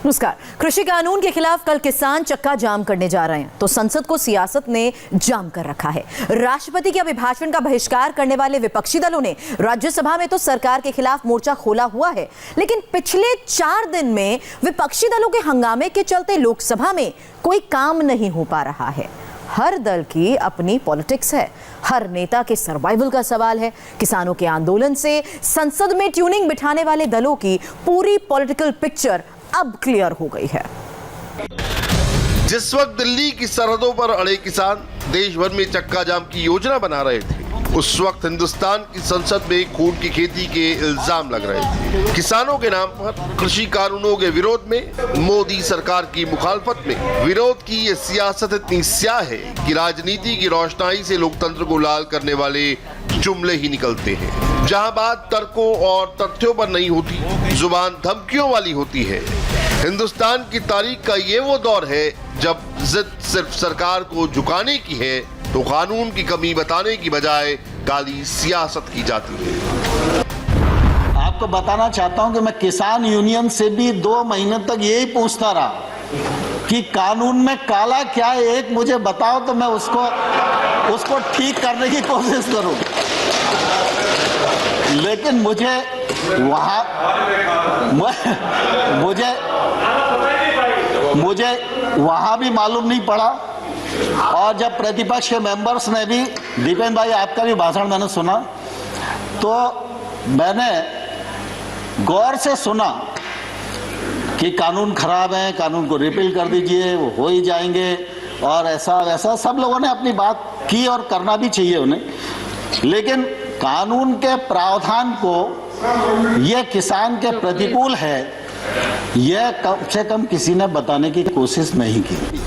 नमस्कार। कृषि कानून के खिलाफ कल किसान चक्का जाम करने जा रहे हैं, तो संसद को सियासत ने जाम कर रखा है। राष्ट्रपति के अभिभाषण का बहिष्कार करने वाले विपक्षी दलों ने राज्यसभा में तो सरकार के खिलाफ मोर्चा खोला हुआ है, लेकिन पिछले 4 दिन में विपक्षी दलों के हंगामे के चलते लोकसभा में कोई काम नहीं हो पा रहा है। हर दल की अपनी पॉलिटिक्स है, हर नेता के सर्वाइवल का सवाल है। किसानों के आंदोलन से संसद में ट्यूनिंग बिठाने वाले दलों की पूरी पॉलिटिकल पिक्चर अब क्लियर हो गई है। जिस वक्त दिल्ली की सरहदों पर अड़े किसान देश भर में चक्का जाम की योजना बना रहे थे, उस वक्त हिंदुस्तान की संसद में खून की खेती के इल्जाम लग रहे थे। किसानों के नाम पर कृषि कानूनों के विरोध में, मोदी सरकार की मुखालफत में विरोध की ये सियासत इतनी स्याह है कि राजनीति की रोशनाई से लोकतंत्र को लाल करने वाले जुमले ही निकलते हैं। जहां बात तर्कों और तथ्यों पर नहीं होती, जुबान धमकियों वाली होती है। हिंदुस्तान की तारीख का ये वो दौर है जब जिद सिर्फ सरकार को झुकाने की है, तो कानून की कमी बताने की बजाय काली सियासत की जाती है। आपको बताना चाहता हूं कि मैं किसान यूनियन से भी 2 महीने तक यही पूछता रहा कि कानून में काला क्या है, एक मुझे बताओ तो मैं उसको ठीक करने की कोशिश करूं। लेकिन मुझे वहां भी मालूम नहीं पड़ा। और जब प्रतिपक्ष के मेंबर्स ने भी, दीपेंद्र भाई आपका भी भाषण मैंने सुना, तो मैंने गौर से सुना कि कानून खराब है, कानून को रिपील कर दीजिए, वो हो ही जाएंगे और ऐसा वैसा सब लोगों ने अपनी बात की और करना भी चाहिए उन्हें। लेकिन कानून के प्रावधान को यह किसान के प्रतिकूल है, यह कम से कम किसी ने बताने की कोशिश नहीं की।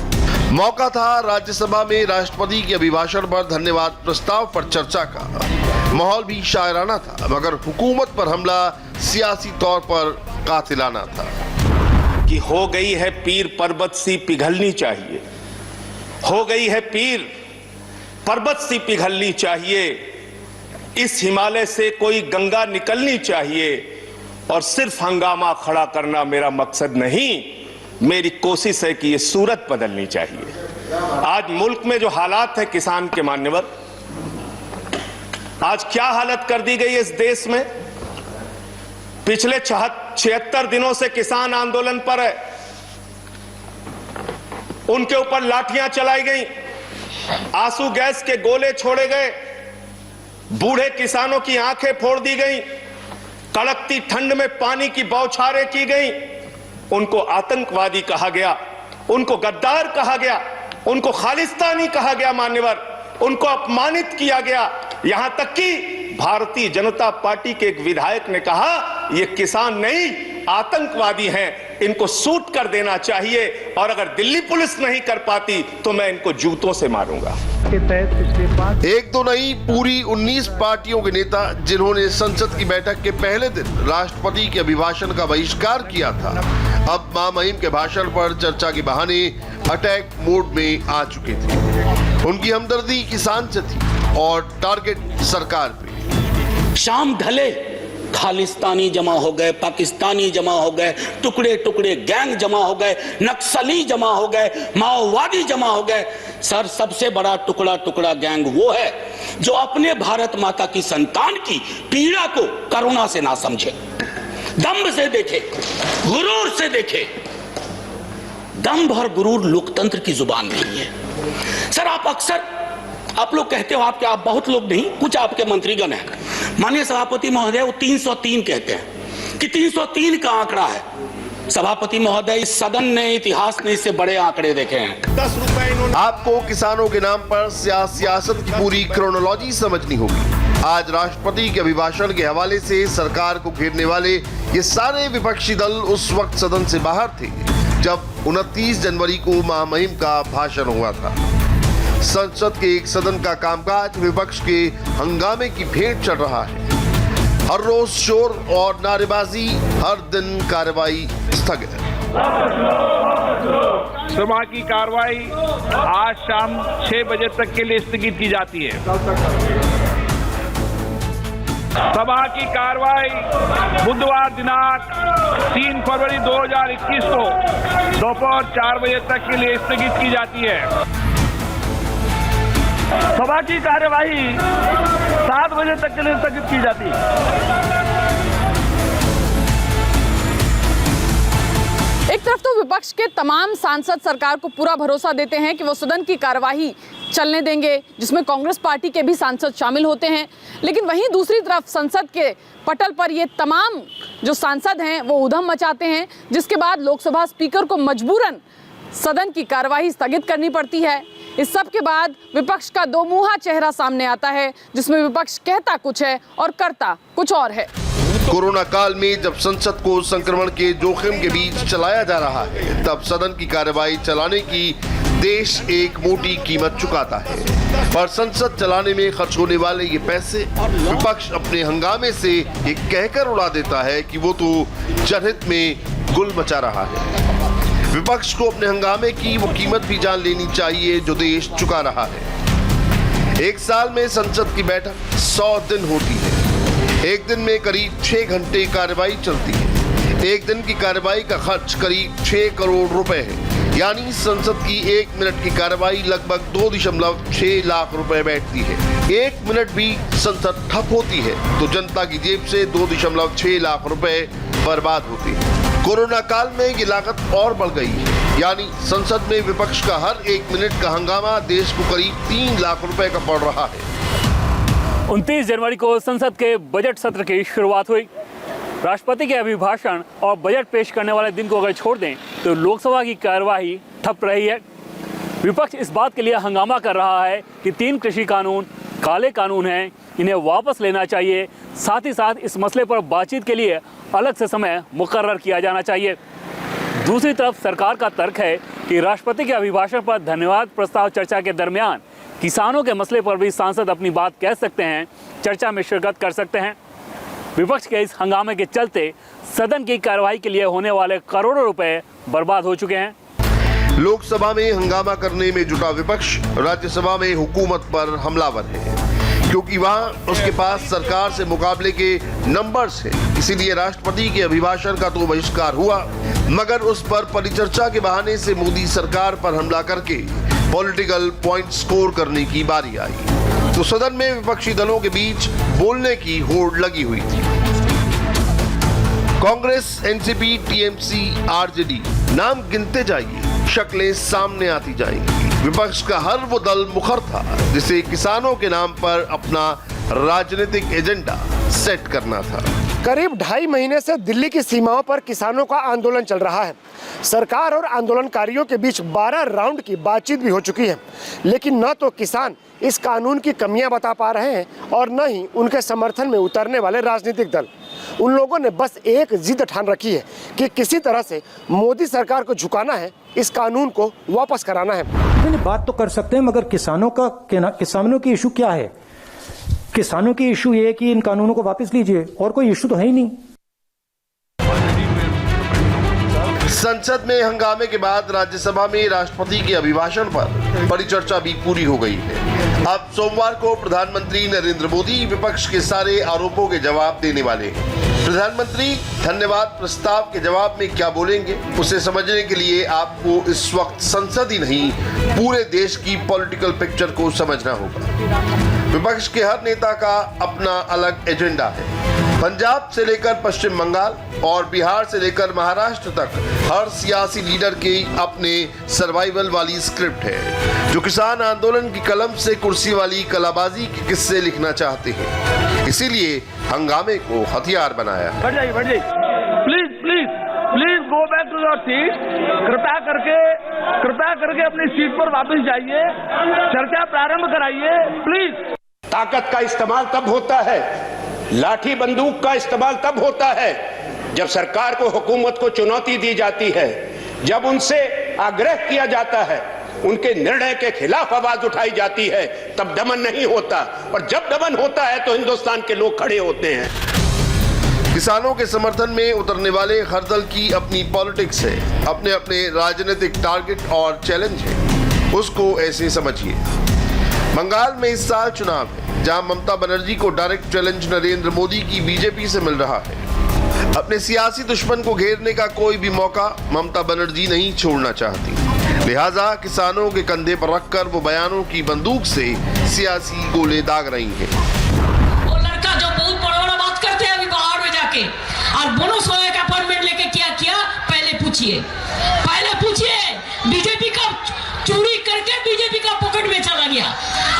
मौका था राज्यसभा में राष्ट्रपति के अभिभाषण पर धन्यवाद प्रस्ताव पर चर्चा का। माहौल भी शायराना था, मगर हुकूमत पर हमला सियासी तौर पर कातिलाना था। कि हो गई है पीर पर्वत सी पिघलनी चाहिए, हो गई है पीर पर्वत सी पिघलनी चाहिए, इस हिमालय से कोई गंगा निकलनी चाहिए, और सिर्फ हंगामा खड़ा करना मेरा मकसद नहीं, मेरी कोशिश है कि ये सूरत बदलनी चाहिए। आज मुल्क में जो हालात है किसान के मान्यवर, आज क्या हालत कर दी गई है इस देश में। पिछले 76 दिनों से किसान आंदोलन पर है, उनके ऊपर लाठियां चलाई गई, आंसू गैस के गोले छोड़े गए, बूढ़े किसानों की आंखें फोड़ दी गई, कड़कती ठंड में पानी की बौछारें की गई, उनको आतंकवादी कहा गया, उनको गद्दार कहा गया, उनको खालिस्तानी कहा गया मान्यवर, उनको अपमानित किया गया। यहां तक कि भारतीय जनता पार्टी के एक विधायक ने कहा ये किसान नहीं आतंकवादी हैं, इनको सूट कर देना चाहिए, और अगर दिल्ली पुलिस नहीं कर पाती तो मैं इनको जूतों से मारूंगा। एक तो नहीं, पूरी 19 पार्टियों के नेता जिन्होंने संसद की बैठक के पहले दिन राष्ट्रपति के अभिभाषण का बहिष्कार किया था, अब मां महिम के भाषण पर चर्चा के बहाने अटैक मोड में आ चुके थे। उनकी हमदर्दी किसान से थी और टारगेट सरकार पे। शाम ढले खालिस्तानी जमा हो गए, पाकिस्तानी जमा हो गए, टुकड़े टुकड़े गैंग जमा हो गए, नक्सली जमा हो गए, माओवादी जमा हो गए। सर, सबसे बड़ा टुकड़ा टुकड़ा गैंग वो है जो अपने भारत माता की संतान की पीड़ा को करुणा से ना समझे, दंभ से देखे, गुरूर से देखे। दंभ और गुरूर लोकतंत्र की जुबान नहीं है। सर, आप लोग कहते हो, आप बहुत लोग नहीं, कुछ आपके मंत्रीगण हैं, माननीय सभापति महोदय, वो 303 कहते हैं कि 303 का आंकड़ा है। सभापति महोदय, इस सदन ने, इतिहास ने इससे बड़े आंकड़े देखे हैं। 10 रुपए इन्होंने। आपको किसानों के नाम पर सियासत की पूरी क्रोनोलॉजी समझनी होगी। आज राष्ट्रपति के अभिभाषण के हवाले से सरकार को घेरने वाले ये सारे विपक्षी दल उस वक्त सदन से बाहर थे जब 29 जनवरी को मां महिम का भाषण हुआ था। संसद के एक सदन का कामकाज विपक्ष के हंगामे की भेंट चढ़ रहा है। हर रोज शोर और नारेबाजी, हर दिन कार्रवाई स्थगित। सभा की कार्रवाई आज शाम 6 बजे तक के लिए स्थगित की जाती है। सभा की कार्रवाई बुधवार दिनांक 3 फरवरी 2021 को दोपहर 4 बजे तक के लिए स्थगित की जाती है। सभा की कार्यवाही 7 बजे तक के लिए स्थगित की जाती है। एक तरफ तो विपक्ष के तमाम सांसद सरकार को पूरा भरोसा देते हैं कि वो सदन की कार्यवाही चलने देंगे, जिसमें कांग्रेस पार्टी के भी सांसद शामिल होते हैं, लेकिन वहीं दूसरी तरफ संसद के पटल पर ये तमाम जो सांसद हैं वो ऊधम मचाते हैं, जिसके बाद लोकसभा स्पीकर को मजबूरन सदन की कार्यवाही स्थगित करनी पड़ती है। इस सब के बाद विपक्ष का दो मुंहा चेहरा सामने आता है, जिसमें विपक्ष कहता कुछ है और करता कुछ और है। कोरोना काल में जब संसद को संक्रमण के जोखिम के बीच चलाया जा रहा है, तब सदन की कार्यवाही चलाने की देश एक मोटी कीमत चुकाता है। पर संसद चलाने में खर्च होने वाले ये पैसे विपक्ष अपने हंगामे से ये कहकर उड़ा देता है कि वो तो जनहित में गुल मचा रहा है। विपक्ष को अपने हंगामे की वो कीमत भी जान लेनी चाहिए जो देश चुका रहा है। एक साल में संसद की बैठक 100 दिन होती है। एक दिन में करीब 6 घंटे कार्यवाही चलती है। एक दिन की कार्यवाही का खर्च करीब 6 करोड़ रुपए है, यानी संसद की 1 मिनट की कार्यवाही लगभग 2.6 लाख रुपए बैठती है। 1 मिनट भी संसद ठप होती है तो जनता की जेब से 2.6 लाख रुपए बर्बाद होते हैं। कोरोना काल में ये लागत और बढ़ गई है, यानी संसद में विपक्ष का हर 1 मिनट का हंगामा देश को करीब 3 लाख रुपए का पड़ रहा है। 29 जनवरी को संसद के बजट सत्र की शुरुआत हुई। राष्ट्रपति के अभिभाषण और बजट पेश करने वाले दिन को अगर छोड़ दें तो लोकसभा की कार्यवाही ठप रही है। विपक्ष इस बात के लिए हंगामा कर रहा है कि 3 कृषि कानून काले कानून हैं, इन्हें वापस लेना चाहिए। साथ ही साथ इस मसले पर बातचीत के लिए अलग से समय मुकर्रर किया जाना चाहिए। दूसरी तरफ सरकार का तर्क है कि राष्ट्रपति के अभिभाषण पर धन्यवाद प्रस्ताव चर्चा के दरमियान किसानों के मसले पर भी सांसद अपनी बात कह सकते हैं, चर्चा में शिरकत कर सकते हैं। विपक्ष के इस हंगामे के चलते सदन की कार्यवाही के लिए होने वाले करोड़ों रुपए बर्बाद हो चुके हैं। लोकसभा में हंगामा करने में जुटा विपक्ष राज्यसभा में हुकूमत पर हमलावर है, क्योंकि वहां उसके पास सरकार से मुकाबले के नंबर्स हैं। इसीलिए राष्ट्रपति के अभिभाषण का तो बहिष्कार हुआ, मगर उस पर परिचर्चा के बहाने से मोदी सरकार पर हमला करके पॉलिटिकल पॉइंट स्कोर करने की बारी आई तो सदन में विपक्षी दलों के बीच बोलने की होड़ लगी हुई थी। कांग्रेस, एनसीपी, टीएमसी, आरजेडी, नाम गिनते जाइए, शक्लें सामने आती जाएंगी। विपक्ष का हर वो दल मुखर था जिसे किसानों के नाम पर अपना राजनीतिक एजेंडा सेट करना था। करीब 2.5 महीने से दिल्ली की सीमाओं पर किसानों का आंदोलन चल रहा है। सरकार और आंदोलनकारियों के बीच 12 राउंड की बातचीत भी हो चुकी है, लेकिन न तो किसान इस कानून की कमियां बता पा रहे हैं और न ही उनके समर्थन में उतरने वाले राजनीतिक दल। उन लोगों ने बस एक जिद ठान रखी है कि किसी तरह से मोदी सरकार को झुकाना है, इस कानून को वापस कराना है। नहीं, बात तो कर सकते हैं, मगर किसानों की इशू क्या है? किसानों की इशू ये है कि इन कानूनों को वापस लीजिए, और कोई इशू तो है ही नहीं। संसद में हंगामे के बाद राज्यसभा में राष्ट्रपति के अभिभाषण पर परिचर्चा भी पूरी हो गई है। अब सोमवार को प्रधानमंत्री नरेंद्र मोदी विपक्ष के सारे आरोपों के जवाब देने वाले हैं। प्रधानमंत्री धन्यवाद प्रस्ताव के जवाब में क्या बोलेंगे, उसे समझने के लिए आपको इस वक्त संसद ही नहीं पूरे देश की पॉलिटिकल पिक्चर को समझना होगा। विपक्ष के हर नेता का अपना अलग एजेंडा है। पंजाब से लेकर पश्चिम बंगाल और बिहार से लेकर महाराष्ट्र तक हर सियासी लीडर के अपने सर्वाइवल वाली स्क्रिप्ट है, जो किसान आंदोलन की कलम से कुर्सी वाली कलाबाजी के किस्से लिखना चाहते हैं। इसीलिए हंगामे को हथियार बनाया है। बढ़ जाइए please please please go back to your seat. कृपया करके अपनी सीट पर वापस जाइए, चर्चा प्रारंभ कराइए प्लीज। ताकत का इस्तेमाल तब होता है, लाठी बंदूक का इस्तेमाल तब होता है जब सरकार को, हुकूमत को चुनौती दी जाती है, जब उनसे आग्रह किया जाता है, उनके निर्णय के खिलाफ आवाज उठाई जाती है, तब दमन नहीं होता। और जब दमन होता है तो हिंदुस्तान के लोग खड़े होते हैं। किसानों के समर्थन में उतरने वाले हर दल की अपनी पॉलिटिक्स है, अपने अपने राजनीतिक टारगेट और चैलेंज है, उसको ऐसे समझिए। बंगाल में इस साल चुनाव है, जहां ममता बनर्जी को डायरेक्ट चैलेंज नरेंद्र मोदी की बीजेपी से मिल रहा है। अपने सियासी दुश्मन को घेरने का कोई भी मौका ममता बनर्जी नहीं छोड़ना चाहती, लिहाजा किसानों के कंधे पर रखकर वो बयानों की बंदूक से सियासी गोले दाग रही हैं। वो लड़का जो बहुत बड़ा बात करते हैं अभी बाहर में जाके, और बोनस वाले का अपॉइंटमेंट लेके क्या किया पहले पूछिए बीजेपी का चोरी करके बीजेपी का पॉकेट में चला गया।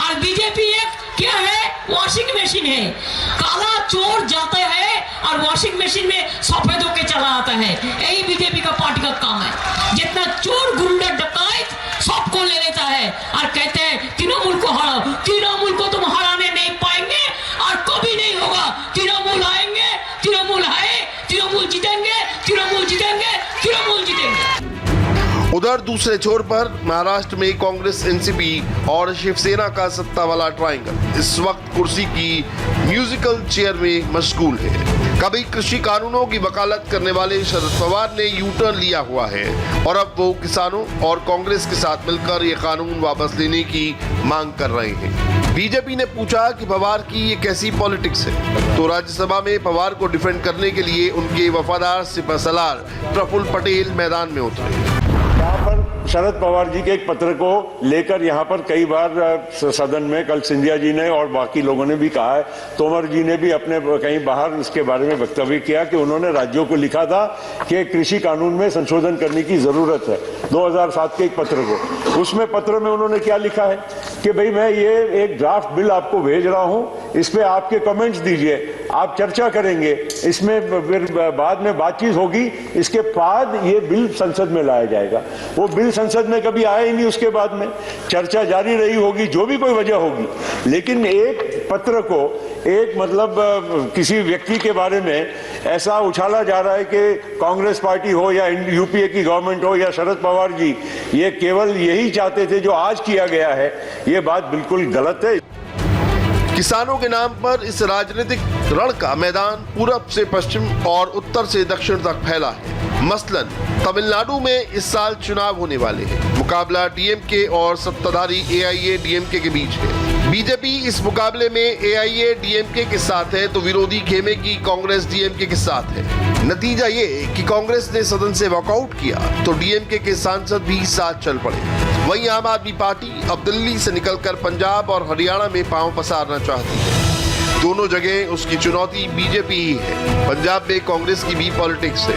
और बीजेपी एक क्या है, वॉशिंग मशीन है, काला चोर जाता है और वॉशिंग मशीन में सफेद होके चला आता है। यही बीजेपी का पार्टी का काम है। जितना चोर गुंडा डकैत सबको ले लेता है और कहते हैं तृणमूल को हराओ। तृणमूल को तुम हराने नहीं पाएंगे और कभी नहीं होगा। तृणमूल आएंगे, तृणमूल है, तृणमूल जीतेंगे, तृणमूल जीतेंगे, तृणमूल जीतेंगे। उधर दूसरे छोर पर महाराष्ट्र में कांग्रेस, एनसीपी और शिवसेना का सत्ता वाला ट्रायंगल इस वक्त कुर्सी की म्यूजिकल चेयर में मशगूल है। कभी कृषि कानूनों की वकालत करने वाले शरद पवार ने यू टर्न लिया हुआ है और अब वो किसानों और कांग्रेस के साथ मिलकर ये कानून वापस लेने की मांग कर रहे हैं। बीजेपी ने पूछा कि पवार की ये कैसी पॉलिटिक्स है, तो राज्यसभा में पवार को डिफेंड करने के लिए उनके वफादार सिपहसालार प्रफुल्ल पटेल मैदान में उतरे। यहाँ पर शरद पवार जी के एक पत्र को लेकर यहाँ पर कई बार सदन में कल सिंधिया जी ने और बाकी लोगों ने भी कहा है, तोमर जी ने भी अपने कहीं बाहर इसके बारे में वक्तव्य किया कि उन्होंने राज्यों को लिखा था कि कृषि कानून में संशोधन करने की जरूरत है 2007 के एक पत्र को। उसमें पत्र में उन्होंने क्या लिखा है कि भाई मैं ये एक ड्राफ्ट बिल आपको भेज रहा हूँ, इस पे आपके कमेंट्स दीजिए, आप चर्चा करेंगे, इसमें फिर बाद में बातचीत होगी, इसके बाद ये बिल संसद में लाया जाएगा। वो बिल संसद में कभी आया ही नहीं, उसके बाद में चर्चा जारी रही होगी, जो भी कोई वजह होगी, लेकिन एक पत्र को एक मतलब किसी व्यक्ति के बारे में ऐसा उछाला जा रहा है कि कांग्रेस पार्टी हो या यूपीए की गवर्नमेंट हो या शरद पवार जी ये केवल यही चाहते थे जो आज किया गया है, ये बात बिल्कुल गलत है। किसानों के नाम पर इस राजनीतिक रण का मैदान पूरब से पश्चिम और उत्तर से दक्षिण तक फैला है। मसलन तमिलनाडु में इस साल चुनाव होने वाले हैं। मुकाबला डीएमके और सत्ताधारी एआईएडीएमके के बीच है। बीजेपी इस मुकाबले में एआईएडीएमके के साथ है तो विरोधी खेमे की कांग्रेस डीएमके के साथ है। नतीजा ये कि कांग्रेस ने सदन से वॉकआउट किया तो डीएमके के सांसद भी साथ चल पड़े। वहीं आम आदमी पार्टी अब दिल्ली से निकलकर पंजाब और हरियाणा में पांव पसारना चाहती है। दोनों जगह उसकी चुनौती बीजेपी ही है। पंजाब में कांग्रेस की भी पॉलिटिक्स है,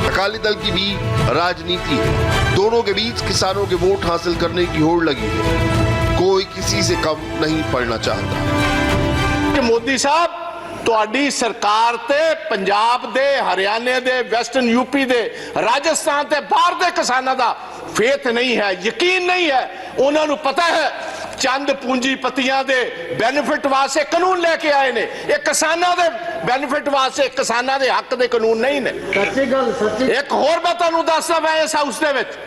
अकाली दल की भी राजनीति है। दोनों के बीच किसानों के वोट हासिल करने की होड़ लगी है। कोई किसी से कम नहीं पड़ना चाहता। मोदी साहब ਤੁਹਾਡੀ ਸਰਕਾਰ ਤੇ ਪੰਜਾਬ ਦੇ ਹਰਿਆਣੇ ਦੇ ਵੈਸਟਰਨ ਯੂਪੀ ਦੇ ਰਾਜਸਥਾਨ ਤੇ ਬਾਹਰ ਦੇ ਕਿਸਾਨਾਂ ਦਾ ਫੇਥ ਨਹੀਂ ਹੈ, ਯਕੀਨ ਨਹੀਂ ਹੈ। ਉਹਨਾਂ ਨੂੰ ਪਤਾ ਹੈ ਚੰਦ ਪੂੰਜੀਪਤੀਆਂ ਦੇ ਬੈਨੀਫਿਟ ਵਾਸਤੇ ਕਾਨੂੰਨ ਲੈ ਕੇ ਆਏ ਨੇ, ਇਹ ਕਿਸਾਨਾਂ ਦੇ ਬੈਨੀਫਿਟ ਵਾਸਤੇ, ਕਿਸਾਨਾਂ ਦੇ ਹੱਕ ਦੇ ਕਾਨੂੰਨ ਨਹੀਂ ਨੇ। ਸੱਚੀ ਗੱਲ, ਸੱਚੀ। ਇੱਕ ਹੋਰ ਮੈਂ ਤੁਹਾਨੂੰ ਦੱਸਦਾ, ਮੈਂ ਇਸ ਹਾਊਸ ਦੇ ਵਿੱਚ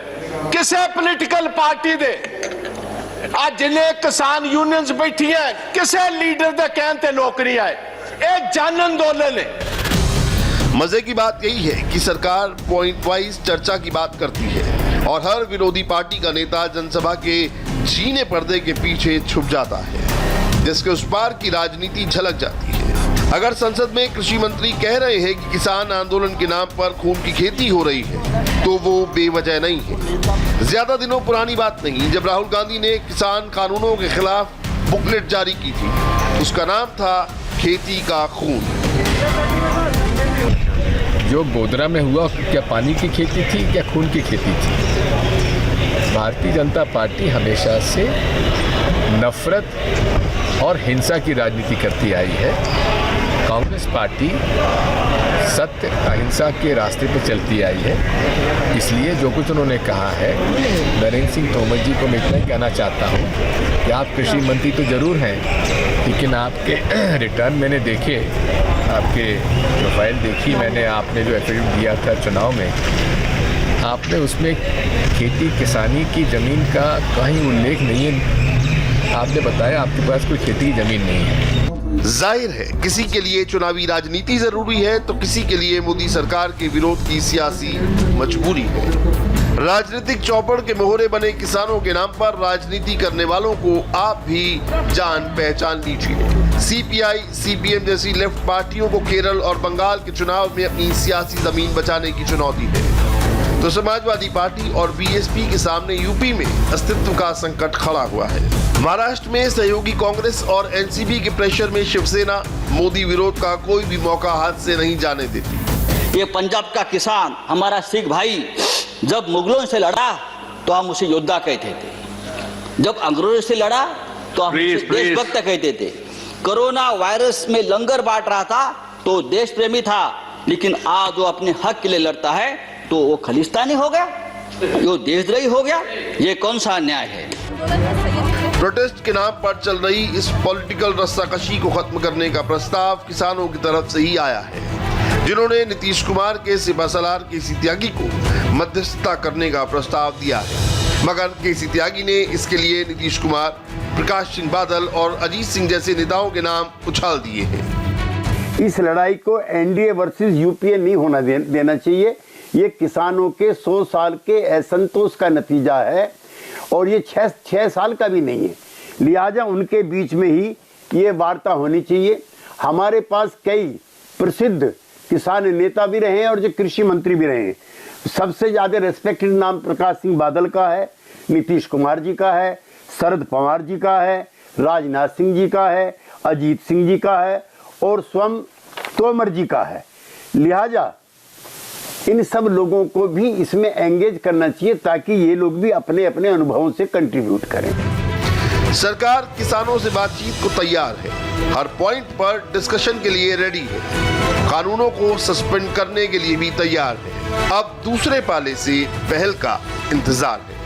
ਕਿਸੇ ਪੋਲੀਟੀਕਲ ਪਾਰਟੀ ਦੇ ਅੱਜ ਜਿੰਨੇ ਕਿਸਾਨ ਯੂਨੀਅਨਸ ਬੈਠੀਆਂ ਕਿਸੇ ਲੀਡਰ ਦੇ ਕਹਿਣ ਤੇ ਲੋਕ ਨਹੀਂ ਆਏ। एक जन आंदोलन है। मजे की बात यही है कि सरकार पॉइंट वाइज चर्चा की बात करती है और हर विरोधी पार्टी का नेता जनसभा के छीने पर्दे के पीछे छुप जाता है, जिसके उस पार की राजनीति झलक जाती है। अगर संसद में कृषि मंत्री कह रहे हैं कि किसान आंदोलन के नाम पर खून की खेती हो रही है तो वो बेवजह नहीं है। ज्यादा दिनों पुरानी बात नहीं, जब राहुल गांधी ने किसान कानूनों के खिलाफ बुकलेट जारी की थी, उसका नाम था खेती का खून। जो गोधरा में हुआ क्या पानी की खेती थी क्या खून की खेती थी? भारतीय जनता पार्टी हमेशा से नफरत और हिंसा की राजनीति करती आई है। कांग्रेस पार्टी सत्य अहिंसा के रास्ते पर चलती आई है। इसलिए जो कुछ उन्होंने कहा है, नरेंद्र सिंह तोमर जी को मैं इतना कहना चाहता हूँ कि आप कृषि मंत्री तो ज़रूर हैं, लेकिन आपके रिटर्न मैंने देखे, आपके प्रोफाइल देखी मैंने, आपने जो एफिडेविट दिया था चुनाव में, आपने उसमें खेती किसानी की ज़मीन का कहीं उल्लेख नहीं है। आपने बताया आपके पास कोई खेती की ज़मीन नहीं है। जाहिर है किसी के लिए चुनावी राजनीति जरूरी है तो किसी के लिए मोदी सरकार के विरोध की सियासी मजबूरी है। राजनीतिक चौपड़ के मोहरे बने किसानों के नाम पर राजनीति करने वालों को आप भी जान पहचान लीजिए। सीपीआई, सीपीएम जैसी लेफ्ट पार्टियों को केरल और बंगाल के चुनाव में अपनी सियासी जमीन बचाने की चुनौती है, तो समाजवादी पार्टी और बीएसपी के सामने यूपी में अस्तित्व का संकट खड़ा हुआ है। महाराष्ट्र में सहयोगी कांग्रेस और एनसीपी के प्रेशर में शिवसेना मोदी विरोध का कोई भी मौका हाथ से नहीं जाने देती। ये पंजाब का किसान हमारा सिख भाई जब मुगलों से लड़ा तो हम उसे योद्धा कहते थे, जब अंग्रेजों से लड़ा तो हम उसे देशभक्त कहते थे। कोरोना वायरस में लंगर बांट रहा था तो देश प्रेमी था, लेकिन आज वो अपने हक के लिए लड़ता है तो वो खालिस्तानी हो गया, वो देशद्रोही हो गया। ये कौन सा अन्याय है? प्रोटेस्ट के नाम पर चल रही इस पॉलिटिकल रस्साकशी को खत्म करने का प्रस्ताव किसानों की तरफ से ही आया है, जिन्होंने नीतीश कुमार के सिपहसालार केसी त्यागी को मध्यस्थता करने का प्रस्ताव दिया है। मगर केसी त्यागी ने इसके लिए नीतीश कुमार, प्रकाश सिंह बादल और अजीत सिंह जैसे नेताओं के नाम उछाल दिए हैं। इस लड़ाई को एनडीए वर्सेस यूपीए नहीं होना देना चाहिए। ये किसानों के 100 साल के असंतोष का नतीजा है और ये 6 साल का भी नहीं है। लिहाजा उनके बीच में ही ये वार्ता होनी चाहिए। हमारे पास कई प्रसिद्ध किसान नेता भी रहे हैं और जो कृषि मंत्री भी रहे हैं। सबसे ज्यादा रेस्पेक्टेड नाम प्रकाश सिंह बादल का है, नीतीश कुमार जी का है, शरद पवार जी का है, राजनाथ सिंह जी का है, अजीत सिंह जी का है और स्वयं तोमर जी का है। लिहाजा इन सब लोगों को भी इसमें एंगेज करना चाहिए ताकि ये लोग भी अपने अपने अनुभवों से कंट्रीब्यूट करें। सरकार किसानों से बातचीत को तैयार है, हर पॉइंट पर डिस्कशन के लिए रेडी है, कानूनों को सस्पेंड करने के लिए भी तैयार है। अब दूसरे पाले से पहल का इंतजार है।